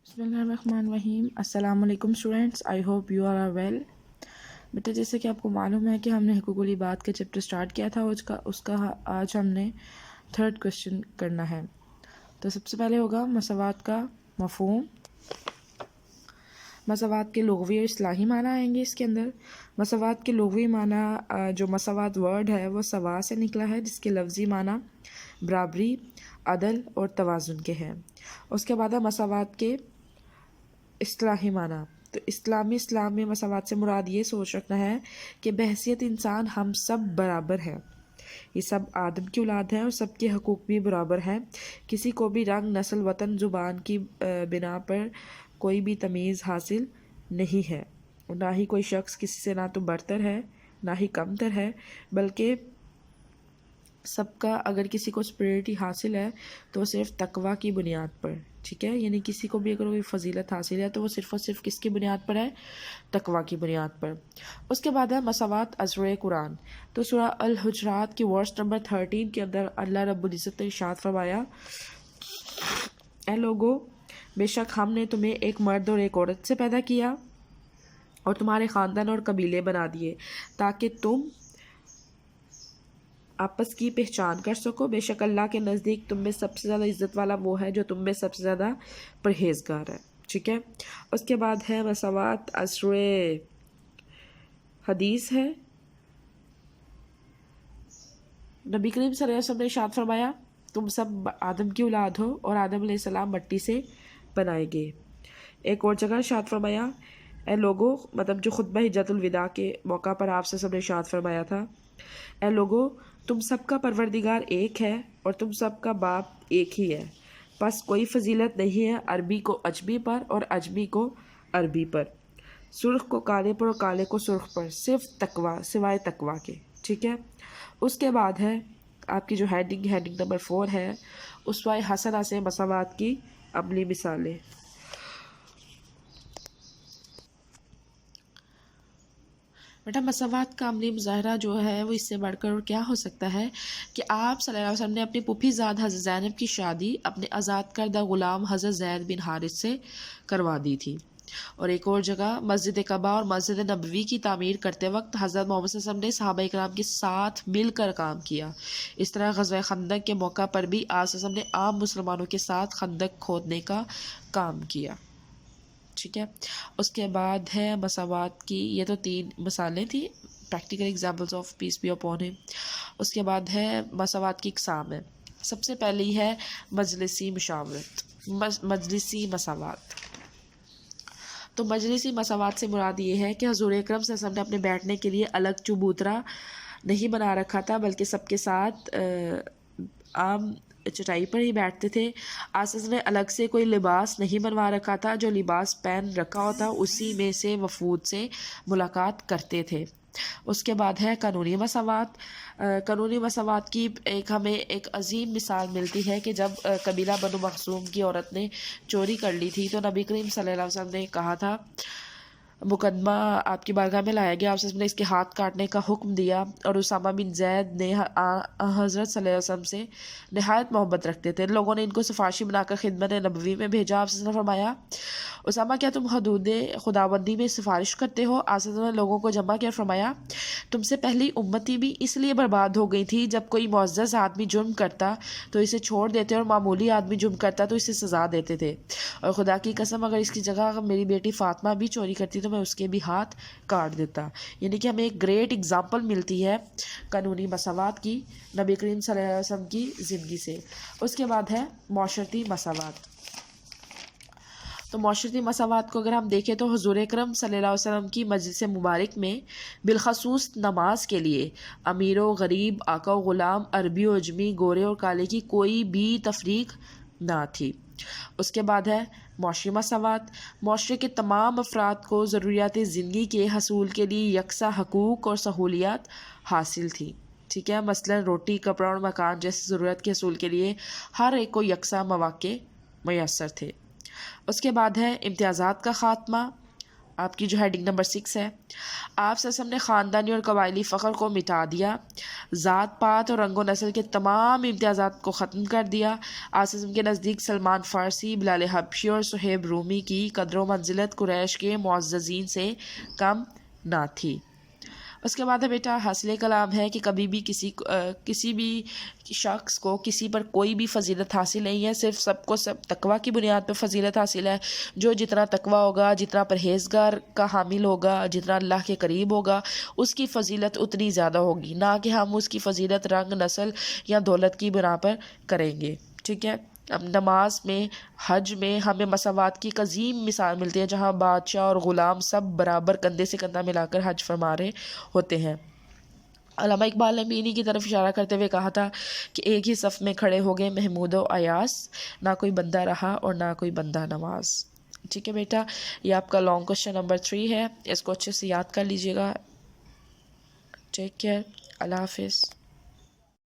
बिस्मिल्लाहिर्रहमानिर्रहीम। अस्सलाम वालेकुम students, I hope you are well. बेटा, जैसे कि आपको मालूम है कि हमने हुकूकुल इबाद का चैप्टर स्टार्ट किया था, उसका आज हमने थर्ड क्वेश्चन करना है। तो सबसे पहले होगा मसवात का मफ़हूम। मसवात के लुग़वी और इस्लाही माना आएंगे इसके अंदर। मसवात के लुग़वी माना, जो मसवात वर्ड है वो सवा से निकला है, जिसके लफ्ज़ी माना बराबरी, अदल और तवाज़ुन के हैं। उसके बाद है मसवात के इस्लाही माना। तो इस्लाम में मसवात से मुराद ये सोच रखना है कि बहसियत इंसान हम सब बराबर हैं। ये सब आदम की औलाद हैं और सबके हकूक़ भी बराबर हैं। किसी को भी रंग, नस्ल, वतन, ज़ुबान की बिना पर कोई भी तमीज़ हासिल नहीं है। और ना ही कोई शख्स किसी से ना तो बढ़तर है ना ही कमतर है, बल्कि सबका अगर किसी को सुपीरियरिटी हासिल है तो सिर्फ तकवा की बुनियाद पर। ठीक है, यानी किसी को भी अगर कोई फजीलत हासिल है तो वो सिर्फ़ और सिर्फ किसकी बुनियाद पर है? तकवा की बुनियाद पर। उसके बाद है मसवात अज़र कुरान। तो सूरह अल हुजरात की वर्स नंबर 13 के अंदर अल्लाह रब्बुल इज़्ज़त ने इरशाद फरमाया, ए लोगो, बेशक हमने तुम्हें एक मर्द और एक औरत से पैदा किया और तुम्हारे ख़ानदान और कबीले बना दिए ताकि तुम आपस की पहचान कर सको। बेशक अल्लाह के नज़दीक तुम में सबसे ज़्यादा इज़्ज़त वाला वो है जो तुम में सबसे ज़्यादा परहेज़गार है। ठीक है, उसके बाद है मसवात अज़र हदीस है। नबी करीम सल्लल्लाहु अलैहि वसल्लम ने इरशाद फरमाया, तुम सब आदम की औलाद हो और आदम अलैहिस्सलाम मट्टी से बनाए गए। एक और जगह इरशाद फरमाया, ए लोगो, मतलब जो खुतबा हिज्जतुल विदा के मौका पर आपसे सबने इरशाद फरमाया था, ए लोगो, तुम सबका परवरदिगार एक है और तुम सबका बाप एक ही है। बस कोई फजीलत नहीं है अरबी को अजमी पर और अजमी को अरबी पर, सुर्ख को काले पर और काले को सुर्ख पर, सिर्फ तकवा सिवाय तकवा के। ठीक है, उसके बाद है आपकी जो हेडिंग नंबर 4 है, उसवाए हसना से मसवात की अमली मिसालें। बेटा, मसवात का अमली मुज़ाहरा जो है वो इससे बढ़कर और क्या हो सकता है कि आप सल्लल्लाहु अलैहि वसल्लम ने अपनी पुफीज़ाद हज़रत ज़ैनब की शादी अपने आज़ाद करदा ग़ुलाम हज़रत ज़ैद बिन हारिस से करवा दी थी। और एक और जगह मस्जिद कबा और मस्जिद नबवी की तामीर करते वक्त हज़रत मोहम्मद सल्लल्लाहु अलैहि वसल्लम ने सहाबा इकराम के साथ मिलकर काम किया। इस तरह ग़ज़वा खंदक के मौका पर भी आप सल्लल्लाहु अलैहि वसल्लम ने आम मुसलमानों के साथ खंदक खोदने का काम किया। ठीक है, उसके बाद है मसवात की, ये तो 3 मिसालें थी, practical examples of peace be upon him. उसके बाद है मसवात की इकसाम है। सबसे पहली है मजलिसी मुशावरत, मजलिसी मसवात। तो मजलिसी मसवात से मुराद ये है कि हुज़ूर अकरम सल्लल्लाहु अलैहि वसल्लम ने अपने बैठने के लिए अलग चबूतरा नहीं बना रखा था, बल्कि सबके साथ आम चटाई पर ही बैठते थे। आसिस ने अलग से कोई लिबास नहीं बनवा रखा था, जो लिबास पहन रखा होता उसी में से वफूद से मुलाकात करते थे। उसके बाद है कानूनी मसवात। कानूनी मसवात की हमें एक अजीम मिसाल मिलती है कि जब कबीला बनु मखसूम की औरत ने चोरी कर ली थी तो नबी करीम सल्लल्लाहु अलैहि वसल्लम ने कहा था, मुकदमा आपकी बारगाह में लाया गया, आपसे इसके हाथ काटने का हुक्म दिया। और उसामा बिन जैद ने हज़रत सल्लल्लाहु अलैहि वसल्लम से नहायत मोहब्बत रखते थे। लोगों ने इनको सिफारशी बनाकर खिदमत नबवी में भेजा। आपसे फरमाया, उसामा, क्या तुम हदूद खुदाबंदी में सिफारिश करते हो? आसिफ ने लोगों को जमा किया, फरमाया, तुमसे पहली उम्मती भी इसलिए बर्बाद हो गई थी, जब कोई मुअज़्ज़ज़ आदमी जुर्म करता तो इसे छोड़ देते और मामूली आदमी जुर्म करता तो इसे सज़ा देते थे। और खुदा की कसम, अगर इसकी जगह मेरी बेटी फ़ातिमा भी चोरी करती तो मैं उसके भी हाथ काट देता। यानी कि हमें एक ग्रेट एग्जाम्पल मिलती है कानूनी मसवात की नबी करीम सल्लल्लाहु अलैहि वसल्लम की ज़िंदगी से। उसके बाद है मौशरती मसवात। तो मौशरती मसवात को अगर हम देखें तो हुज़ूर अकरम सल्लल्लाहु अलैहि वसल्लम की मजलिस मुबारक में बिलखसूस नमाज के लिए अमीर व गरीब, आका व ग़ुलाम, अरबी व अजमी, गोरे और काले की कोई भी तफरीक ना थी। उसके बाद है मौशरी मसवात। मौशरे के तमाम अफराद को ज़रूरियात ज़िंदगी के हसूल के लिए यकसा हकूक़ और सहूलियात हासिल थी। ठीक है, मसलन रोटी, कपड़ा और मकान जैसी ज़रूरत के हसूल के लिए हर एक को यकसा मौक़े मैसर थे। उसके बाद है इम्तियाज़ात का ख़ात्मा। آپ کی جو ہیڈنگ نمبر 6 ہے. آپ صلی اللہ علیہ وسلم نے خاندانی اور قبائلی فخر کو مٹا دیا، ذات پات اور رنگ و نسل کے تمام امتیازات کو ختم کر دیا. آپ صلی اللہ علیہ وسلم کے نزدیک سلمان فارسی، بلال حبشی اور صہیب رومی کی قدر و منزلت قریش کے معززین سے کم نہ تھی. اس کے بعد ہے بیٹا حاصل کلام ہے کہ کبھی بھی کسی بھی شخص کو کسی پر کوئی بھی فضیلت حاصل نہیں ہے، صرف سب کو سب تقوی کی بنیاد پہ فضیلت حاصل ہے. جو جتنا تقوی ہوگا، جتنا پرہیزگار کا حامل ہوگا، جتنا اللہ کے قریب ہوگا، اس کی فضیلت اتنی زیادہ ہوگی، نہ کہ ہم اس کی فضیلت رنگ، نسل یا دولت کی بنا پر کریں گے. ٹھیک ہے. اب نماز میں، حج میں ہمیں مساوات کی ایک عظیم مثال ملتی ہے، جہاں بادشاہ اور غلام سب برابر کندھے سے کندھا ملا کر حج فرما رہے ہوتے ہیں. علامہ اقبال نے بھی انہی کی طرف اشارہ کرتے ہوئے کہا تھا کہ ایک ہی صف میں کھڑے ہو گئے محمود و ایاس، نہ کوئی بندہ رہا اور نہ کوئی بندہ نماز. ٹھیک ہے بیٹا، یہ آپ کا لانگ کوشچن نمبر 3 ہے، اس کو اچھے سے یاد کر لیجیے گا. Take care. اللہ حافظ.